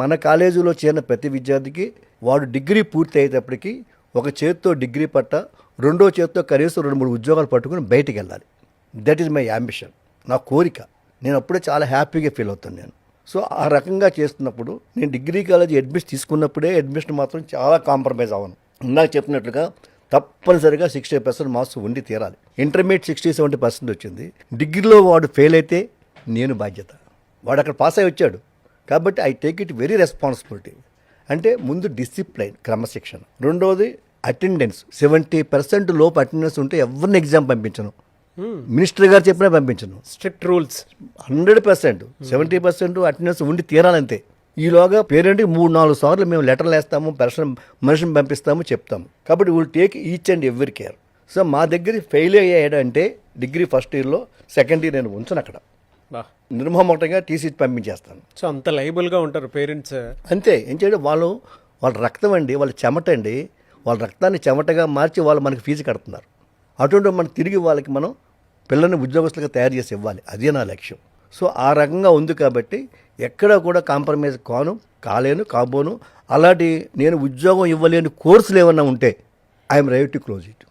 మన కాలేజీలో చేరిన ప్రతి విద్యార్థికి వాడు డిగ్రీ పూర్తి అయ్యేటప్పటికి ఒక చేత్తో డిగ్రీ పట్ట, రెండో చేత్తో కనీసం 2-3 ఉద్యోగాలు పట్టుకుని బయటికి వెళ్ళాలి. దట్ ఈజ్ మై యాంబిషన్, నా కోరిక. నేను అప్పుడే చాలా హ్యాపీగా ఫీల్ అవుతాను నేను. సో ఆ రకంగా చేస్తున్నప్పుడు నేను డిగ్రీ కాలేజీ అడ్మిషన్ తీసుకున్నప్పుడే అడ్మిషన్ మాత్రం చాలా కాంప్రమైజ్ అవ్వను. ఇందాక చెప్పినట్లుగా తప్పనిసరిగా 60% మార్క్స్ ఉండి తీరాలి. ఇంటర్మీడియట్ 60-70% వచ్చింది. డిగ్రీలో వాడు ఫెయిల్ అయితే నేను బాధ్యత. వాడు అక్కడ పాస్ అయి వచ్చాడు కాబట్టి I take it very responsibility. అంటే ముందు డిసిప్లైన్, క్రమశిక్షణ. రెండవది అటెండెన్స్. 70% లోపు అటెండెన్స్ ఉంటే ఎవరిని ఎగ్జామ్ పంపించను. మినిస్టర్ గారు చెప్పినా పంపించను. Strict rules. 100%, 70% అటెండెన్స్ ఉండి తీరాలంతే. ఈలోగా పేరెంట్కి 3-4 సార్లు మేము లెటర్లు వేస్తాము, మనిషిని పంపిస్తాము, చెప్తాము. కాబట్టి will take each and every care. So మా దగ్గర ఫెయిల్ అయ్యాడంటే డిగ్రీ ఫస్ట్ ఇయర్లో, సెకండ్ ఇయర్ నేను ఉంచను అక్కడ. నిర్మోహమాటంగా టీసీ పంపించేస్తాను. సో అంత లైబుల్గా ఉంటారు పేరెంట్స్. అంతే. ఏం చేయడం, వాళ్ళ రక్తం అండి, వాళ్ళ చెమట అండి. వాళ్ళ రక్తాన్ని చెమటగా మార్చి వాళ్ళు మనకి ఫీజు కడుతున్నారు. అటువంటి మనం తిరిగి వాళ్ళకి మనం పిల్లల్ని ఉద్యోగస్తులుగా తయారు చేసి ఇవ్వాలి. అదే నా లక్ష్యం. సో ఆ రకంగా ఉంది కాబట్టి ఎక్కడా కూడా కాంప్రమైజ్ కాబోను. అలాంటి నేను ఉద్యోగం ఇవ్వలేని కోర్సులు ఏమన్నా ఉంటే I'm ready to close it.